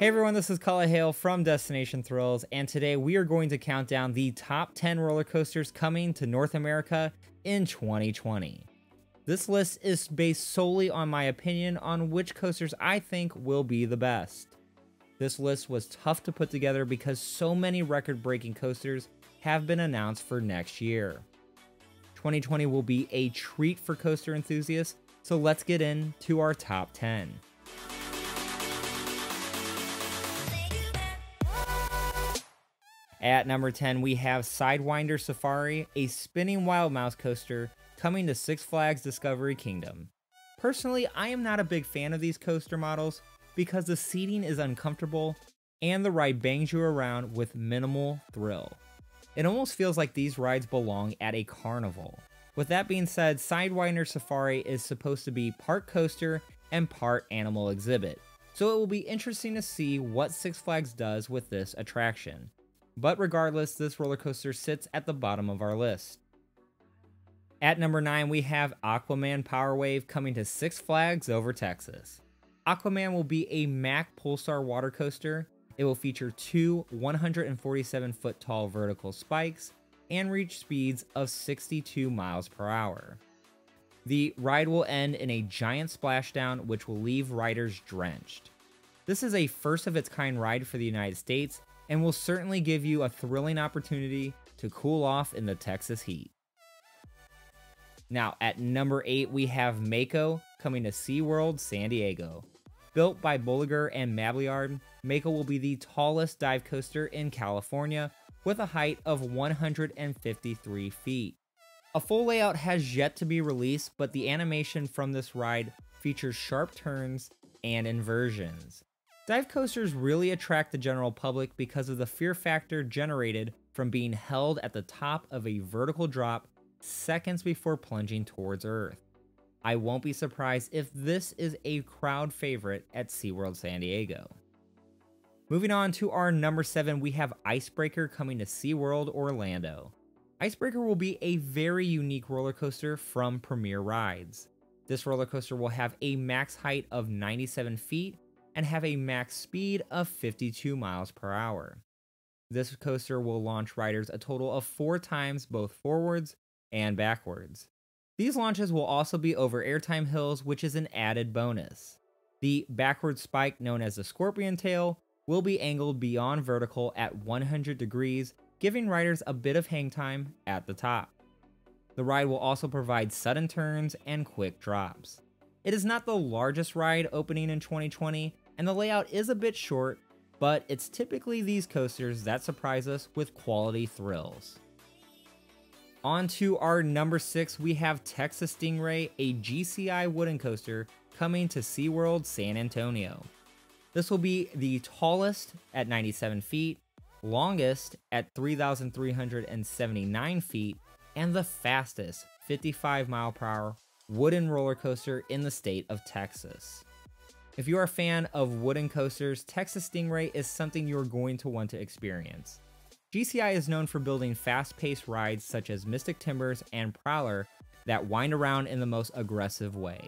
Hey everyone, this is Cullah Hale from Destination Thrills, and today we are going to count down the top 10 roller coasters coming to North America in 2020. This list is based solely on my opinion on which coasters I think will be the best. This list was tough to put together because so many record-breaking coasters have been announced for next year. 2020 will be a treat for coaster enthusiasts, so let's get into our top 10. At number 10, we have SIDEWINDER Safari, a spinning wild mouse coaster coming to Six Flags Discovery Kingdom. Personally, I am not a big fan of these coaster models because the seating is uncomfortable and the ride bangs you around with minimal thrill. It almost feels like these rides belong at a carnival. With that being said, SIDEWINDER Safari is supposed to be part coaster and part animal exhibit, so it will be interesting to see what Six Flags does with this attraction. But regardless, this roller coaster sits at the bottom of our list. At number 9, we have Aquaman Power Wave coming to Six Flags over Texas. Aquaman will be a MACK Pulsar water coaster. It will feature two 147-foot tall vertical spikes and reach speeds of 62 miles per hour. The ride will end in a giant splashdown which will leave riders drenched. This is a first of its kind ride for the United States and will certainly give you a thrilling opportunity to cool off in the Texas heat. Now, at number 8, we have Mako coming to SeaWorld San Diego. Built by BOLLIGER and MABILLARD, Mako will be the tallest dive coaster in California with a height of 153 feet. A full layout has yet to be released, but the animation from this ride features sharp turns and inversions. Dive coasters really attract the general public because of the fear factor generated from being held at the top of a vertical drop seconds before plunging towards Earth. I won't be surprised if this is a crowd favorite at SeaWorld San Diego. Moving on to our number 7, we have Icebreaker coming to SeaWorld Orlando. Icebreaker will be a very unique roller coaster from Premier Rides. This roller coaster will have a max height of 97 feet and have a max speed of 52 miles per hour. This coaster will launch riders a total of 4 times both forwards and backwards. These launches will also be over airtime hills, which is an added bonus. The backward spike, known as the Scorpion Tail, will be angled beyond vertical at 100 degrees, giving riders a bit of hang time at the top. The ride will also provide sudden turns and quick drops. It is not the largest ride opening in 2020, and the layout is a bit short, but it's typically these coasters that surprise us with quality thrills. On to our number 6, we have Texas Stingray, a GCI wooden coaster coming to SeaWorld San Antonio. This will be the tallest at 97 feet, longest at 3,379 feet, and the fastest 55 mile per hour wooden roller coaster in the state of Texas. If you are a fan of wooden coasters, Texas Stingray is something you're going to want to experience. GCI is known for building fast-paced rides such as Mystic Timbers and Prowler that wind around in the most aggressive way.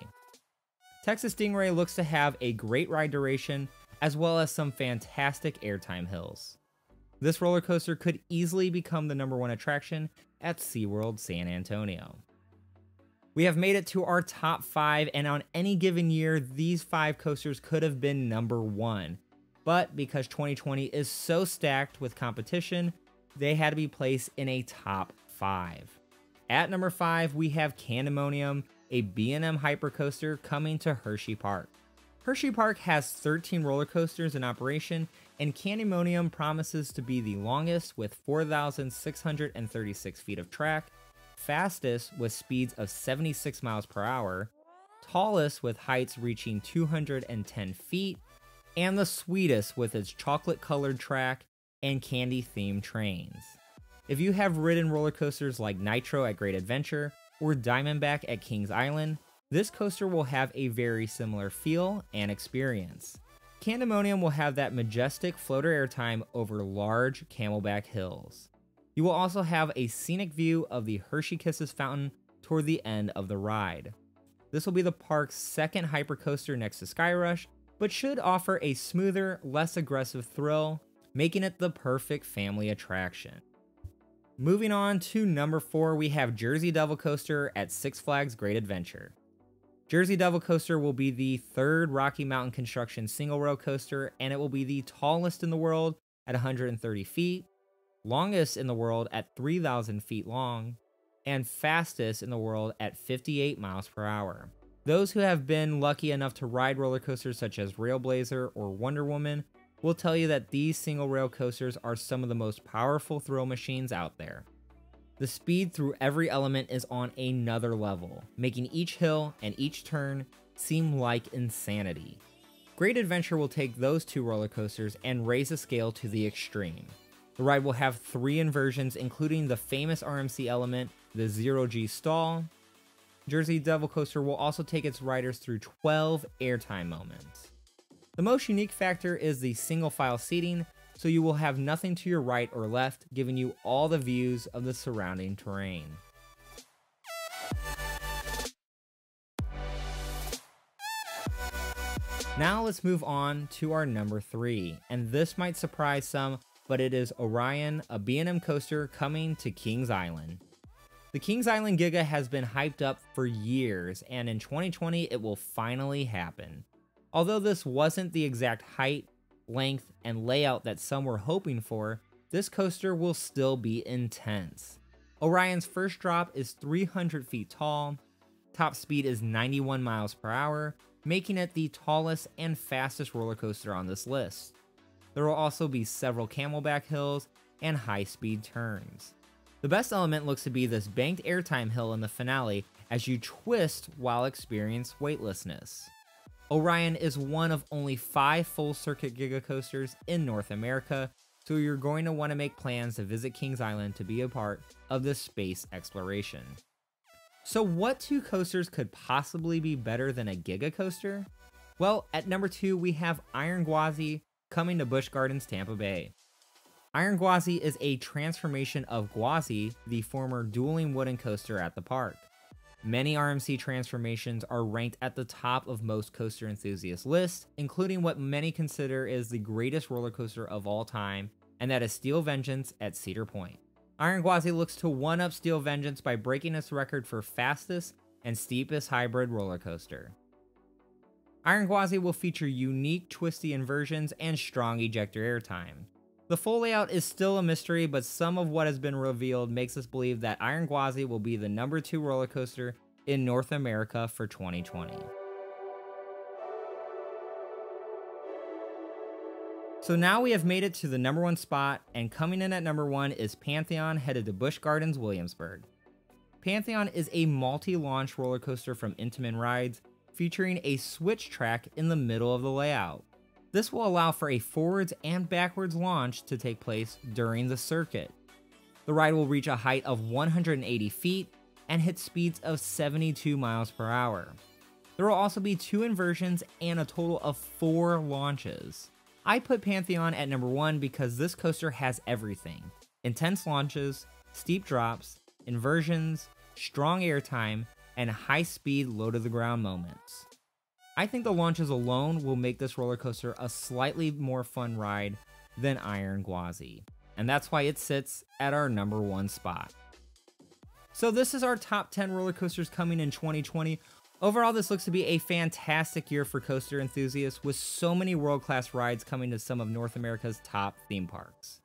Texas Stingray looks to have a great ride duration as well as some fantastic airtime hills. This roller coaster could easily become the number 1 attraction at SeaWorld San Antonio. We have made it to our top 5, and on any given year, these 5 coasters could have been number 1. But because 2020 is so stacked with competition, they had to be placed in a top 5. At number 5, we have Candymonium, a B&M hypercoaster coming to Hershey Park. Hershey Park has 13 roller coasters in operation, and Candymonium promises to be the longest with 4,636 feet of track, fastest with speeds of 76 miles per hour, tallest with heights reaching 210 feet, and the sweetest with its chocolate-colored track and candy-themed trains. If you have ridden roller coasters like Nitro at Great Adventure or Diamondback at Kings Island, this coaster will have a very similar feel and experience. Candymonium will have that majestic floater airtime over large camelback hills. You will also have a scenic view of the Hershey Kisses fountain toward the end of the ride. This will be the park's second hypercoaster next to Skyrush, but should offer a smoother, less aggressive thrill, making it the perfect family attraction. Moving on to number 4, we have Jersey Devil Coaster at Six Flags Great Adventure. Jersey Devil Coaster will be the 3rd Rocky Mountain Construction single rail coaster, and it will be the tallest in the world at 130 feet, longest in the world at 3,000 feet long, and fastest in the world at 58 miles per hour. Those who have been lucky enough to ride roller coasters such as Railblazer or Wonder Woman will tell you that these single rail coasters are some of the most powerful thrill machines out there. The speed through every element is on another level, making each hill and each turn seem like insanity. Great Adventure will take those 2 roller coasters and raise the scale to the extreme. The ride will have 3 inversions, including the famous RMC element, the Zero G stall. Jersey Devil Coaster will also take its riders through 12 airtime moments. The most unique factor is the single file seating, so you will have nothing to your right or left, giving you all the views of the surrounding terrain. Now let's move on to our number 3, and this might surprise some, but it is Orion, a B&M coaster coming to Kings Island. The Kings Island Giga has been hyped up for years, and in 2020 it will finally happen. Although this wasn't the exact height, length, and layout that some were hoping for, this coaster will still be intense. Orion's first drop is 300 feet tall, top speed is 91 miles per hour, making it the tallest and fastest roller coaster on this list. There will also be several camelback hills and high-speed turns. The best element looks to be this banked airtime hill in the finale as you twist while experience weightlessness. Orion is one of only 5 full-circuit Giga coasters in North America, so you're going to want to make plans to visit Kings Island to be a part of this space exploration. So what 2 coasters could possibly be better than a Giga coaster? Well, at number 2 we have Iron Gwazi coming to Busch Gardens Tampa Bay. Iron Gwazi is a transformation of Gwazi, the former dueling wooden coaster at the park. Many RMC transformations are ranked at the top of most coaster enthusiast lists, including what many consider is the greatest roller coaster of all time, and that is Steel Vengeance at Cedar Point. Iron Gwazi looks to one-up Steel Vengeance by breaking its record for fastest and steepest hybrid roller coaster. Iron Gwazi will feature unique twisty inversions and strong ejector airtime. The full layout is still a mystery, but some of what has been revealed makes us believe that Iron Gwazi will be the number 2 roller coaster in North America for 2020. So now we have made it to the number 1 spot, and coming in at number 1 is Pantheon, headed to Busch Gardens Williamsburg. Pantheon is a multi-launch roller coaster from INTAMIN Rides, featuring a switch track in the middle of the layout. This will allow for a forwards and backwards launch to take place during the circuit. The ride will reach a height of 180 feet and hit speeds of 72 miles per hour. There will also be 2 inversions and a total of 4 launches. I put Pantheon at number 1 because this coaster has everything: intense launches, steep drops, inversions, strong airtime, and high-speed low-to-the-ground moments. I think the launches alone will make this roller coaster a slightly more fun ride than Iron Gwazi, and that's why it sits at our number 1 spot. So this is our top 10 roller coasters coming in 2020. Overall, this looks to be a fantastic year for coaster enthusiasts, with so many world-class rides coming to some of North America's top theme parks.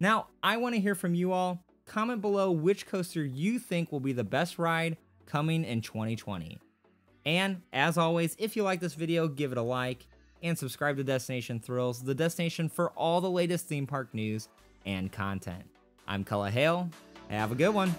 Now, I want to hear from you all. Comment below which coaster you think will be the best ride coming in 2020. And, as always, if you like this video, give it a like, and subscribe to Destination Thrills, the destination for all the latest theme park news and content. I'm Cullah Hale. Have a good one.